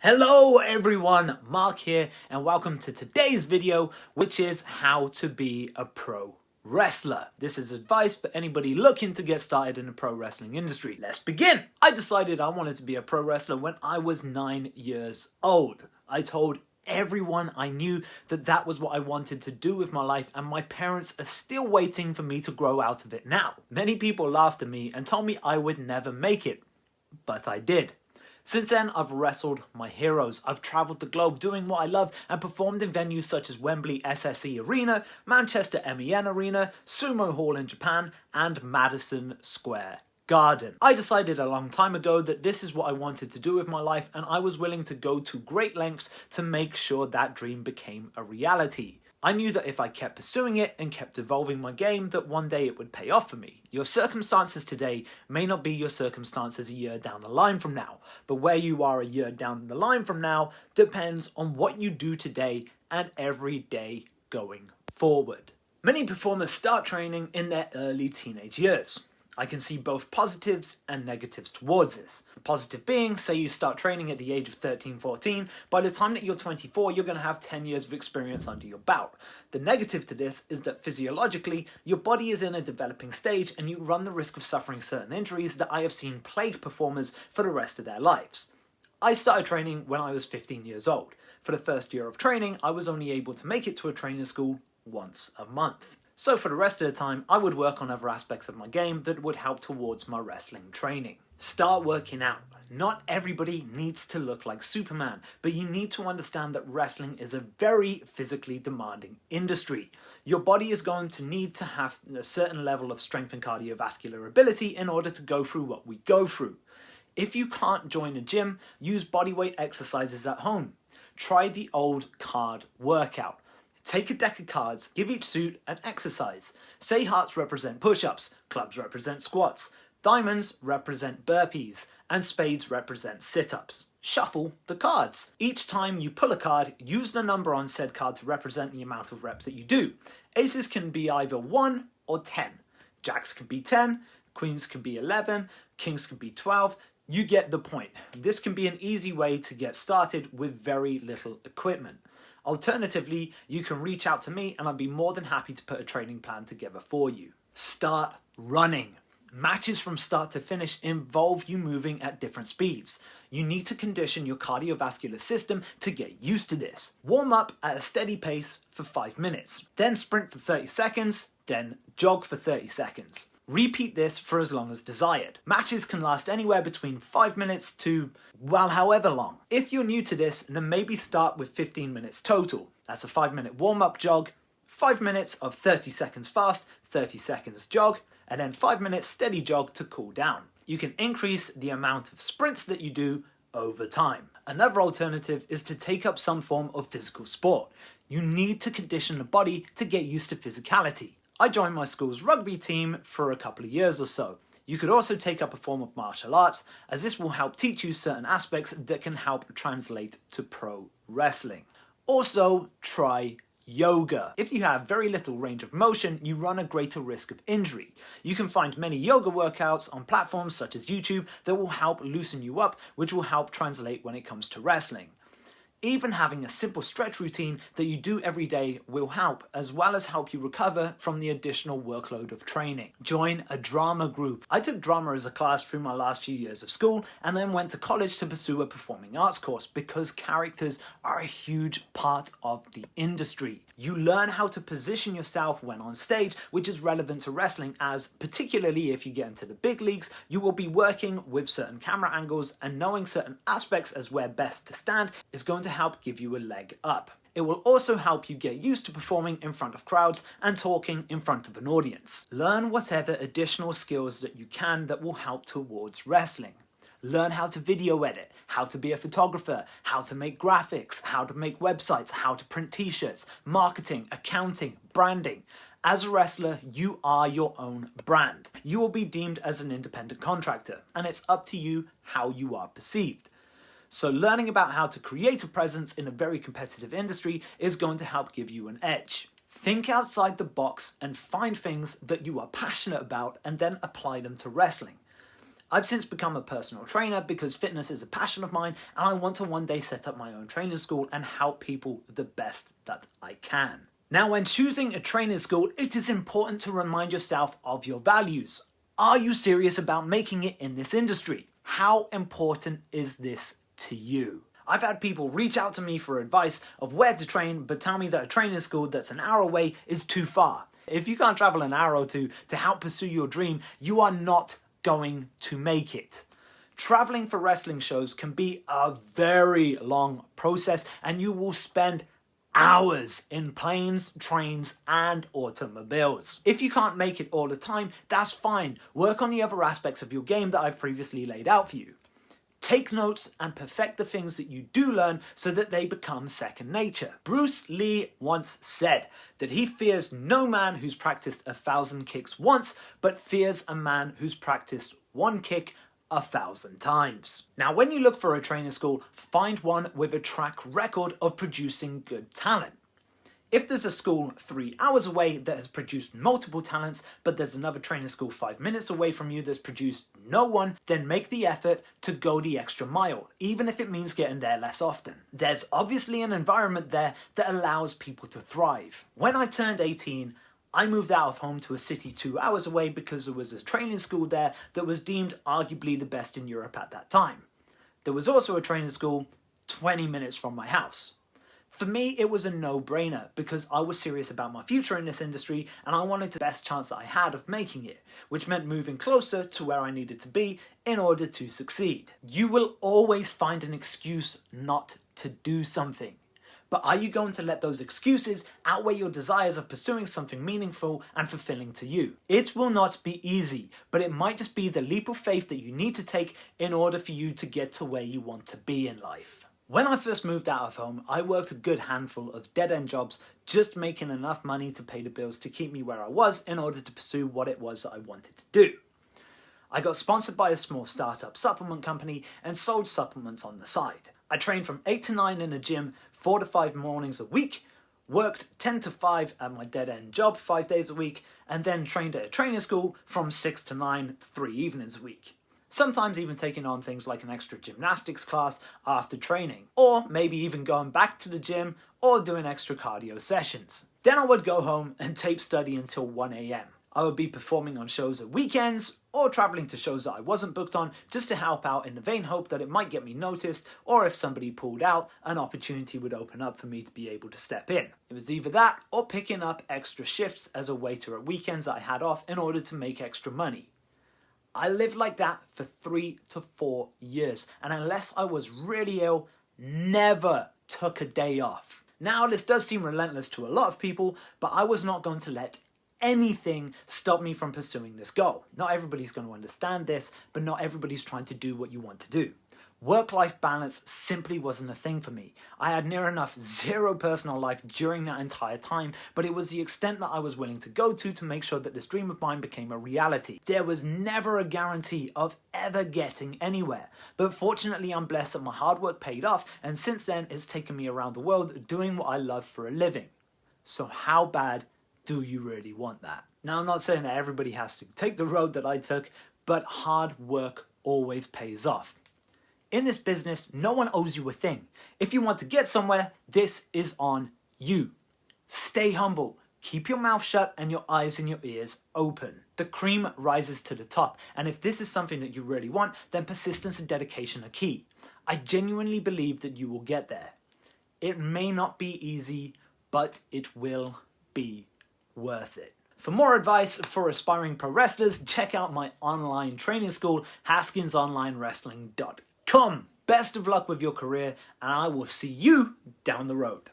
Hello everyone, Mark here, and welcome to today's video, which is how to be a pro wrestler. This is advice for anybody looking to get started in the pro wrestling industry. Let's begin. I decided I wanted to be a pro wrestler when I was 9 years old. I told everyone I knew that that was what I wanted to do with my life, and my parents are still waiting for me to grow out of it now. Many people laughed at me and told me I would never make it, but I did. Since then, I've wrestled my heroes. I've travelled the globe doing what I love and performed in venues such as Wembley SSE Arena, Manchester MEN Arena, Sumo Hall in Japan, and Madison Square Garden. I decided a long time ago that this is what I wanted to do with my life, and I was willing to go to great lengths to make sure that dream became a reality. I knew that if I kept pursuing it and kept evolving my game, that one day it would pay off for me. Your circumstances today may not be your circumstances a year down the line from now, but where you are a year down the line from now depends on what you do today and every day going forward. Many performers start training in their early teenage years. I can see both positives and negatives towards this. The positive being, say you start training at the age of 13, 14, by the time that you're 24, you're going to have 10 years of experience under your belt. The negative to this is that physiologically, your body is in a developing stage and you run the risk of suffering certain injuries that I have seen plague performers for the rest of their lives. I started training when I was 15 years old. For the first year of training, I was only able to make it to a training school once a month. So for the rest of the time, I would work on other aspects of my game that would help towards my wrestling training. Start working out. Not everybody needs to look like Superman, but you need to understand that wrestling is a very physically demanding industry. Your body is going to need to have a certain level of strength and cardiovascular ability in order to go through what we go through. If you can't join a gym, use bodyweight exercises at home. Try the old card workout. Take a deck of cards, give each suit an exercise. Say hearts represent push-ups, clubs represent squats, diamonds represent burpees, and spades represent sit-ups. Shuffle the cards. Each time you pull a card, use the number on said card to represent the amount of reps that you do. Aces can be either 1 or 10. Jacks can be 10, queens can be 11, kings can be 12. You get the point. This can be an easy way to get started with very little equipment. Alternatively, you can reach out to me and I'd be more than happy to put a training plan together for you. Start running. Matches from start to finish involve you moving at different speeds. You need to condition your cardiovascular system to get used to this. Warm up at a steady pace for 5 minutes, then sprint for 30 seconds, then jog for 30 seconds. Repeat this for as long as desired. Matches can last anywhere between 5 minutes to, well, however long. If you're new to this, then maybe start with 15 minutes total. That's a 5-minute warm-up jog, 5 minutes of 30 seconds fast, 30 seconds jog, and then 5 minutes steady jog to cool down. You can increase the amount of sprints that you do over time. Another alternative is to take up some form of physical sport. You need to condition the body to get used to physicality. I joined my school's rugby team for a couple of years or so. You could also take up a form of martial arts, as this will help teach you certain aspects that can help translate to pro wrestling. Also, try yoga. If you have very little range of motion, you run a greater risk of injury. You can find many yoga workouts on platforms such as YouTube that will help loosen you up, which will help translate when it comes to wrestling. Even having a simple stretch routine that you do every day will help, as well as help you recover from the additional workload of training. Join a drama group. I took drama as a class through my last few years of school and then went to college to pursue a performing arts course because characters are a huge part of the industry. You learn how to position yourself when on stage, which is relevant to wrestling, as particularly if you get into the big leagues, you will be working with certain camera angles, and knowing certain aspects as where best to stand is going to help give you a leg up. It will also help you get used to performing in front of crowds and talking in front of an audience. Learn whatever additional skills that you can that will help towards wrestling. Learn how to video edit, how to be a photographer, how to make graphics, how to make websites, how to print t-shirts, marketing, accounting, branding. As a wrestler, you are your own brand. You will be deemed as an independent contractor, and it's up to you how you are perceived. So learning about how to create a presence in a very competitive industry is going to help give you an edge. Think outside the box and find things that you are passionate about and then apply them to wrestling. I've since become a personal trainer because fitness is a passion of mine, and I want to one day set up my own training school and help people the best that I can. Now, when choosing a training school, it is important to remind yourself of your values. Are you serious about making it in this industry? How important is this to you? I've had people reach out to me for advice of where to train, but tell me that a training school that's an hour away is too far. If you can't travel an hour or two to help pursue your dream, you are not going to make it. Traveling for wrestling shows can be a very long process, and you will spend hours in planes, trains, and automobiles. If you can't make it all the time, that's fine. Work on the other aspects of your game that I've previously laid out for you. Take notes and perfect the things that you do learn so that they become second nature. Bruce Lee once said that he fears no man who's practiced 1,000 kicks once, but fears a man who's practiced one kick 1,000 times. Now, when you look for a training school, find one with a track record of producing good talent. If there's a school 3 hours away that has produced multiple talents, but there's another training school 5 minutes away from you that's produced no one, then make the effort to go the extra mile, even if it means getting there less often. There's obviously an environment there that allows people to thrive. When I turned 18, I moved out of home to a city 2 hours away because there was a training school there that was deemed arguably the best in Europe at that time. There was also a training school 20 minutes from my house. For me, it was a no-brainer because I was serious about my future in this industry and I wanted the best chance that I had of making it, which meant moving closer to where I needed to be in order to succeed. You will always find an excuse not to do something. But are you going to let those excuses outweigh your desires of pursuing something meaningful and fulfilling to you? It will not be easy, but it might just be the leap of faith that you need to take in order for you to get to where you want to be in life. When I first moved out of home, I worked a good handful of dead-end jobs, just making enough money to pay the bills to keep me where I was in order to pursue what it was that I wanted to do. I got sponsored by a small startup supplement company and sold supplements on the side. I trained from 8 to 9 in a gym, 4 to 5 mornings a week, worked 10 to 5 at my dead-end job 5 days a week, and then trained at a training school from 6 to 9, 3 evenings a week. Sometimes even taking on things like an extra gymnastics class after training, or maybe even going back to the gym or doing extra cardio sessions. Then I would go home and tape study until 1 a.m. I would be performing on shows at weekends or traveling to shows that I wasn't booked on just to help out in the vain hope that it might get me noticed, or if somebody pulled out, an opportunity would open up for me to be able to step in. It was either that or picking up extra shifts as a waiter at weekends that I had off in order to make extra money. I lived like that for 3 to 4 years, and unless I was really ill, never took a day off. Now, this does seem relentless to a lot of people, but I was not going to let anything stop me from pursuing this goal. Not everybody's going to understand this, but not everybody's trying to do what you want to do. Work-life balance simply wasn't a thing for me. I had near enough zero personal life during that entire time, but it was the extent that I was willing to go to make sure that this dream of mine became a reality. There was never a guarantee of ever getting anywhere, but fortunately I'm blessed that my hard work paid off, and since then it's taken me around the world doing what I love for a living. So how bad do you really want that? Now, I'm not saying that everybody has to take the road that I took, but hard work always pays off. In this business, no one owes you a thing. If you want to get somewhere, this is on you. Stay humble. Keep your mouth shut and your eyes and your ears open. The cream rises to the top, and if this is something that you really want, then persistence and dedication are key. I genuinely believe that you will get there. It may not be easy, but it will be worth it. For more advice for aspiring pro wrestlers, check out my online training school, HaskinsOnlineWrestling.com. Best of luck with your career, and I will see you down the road.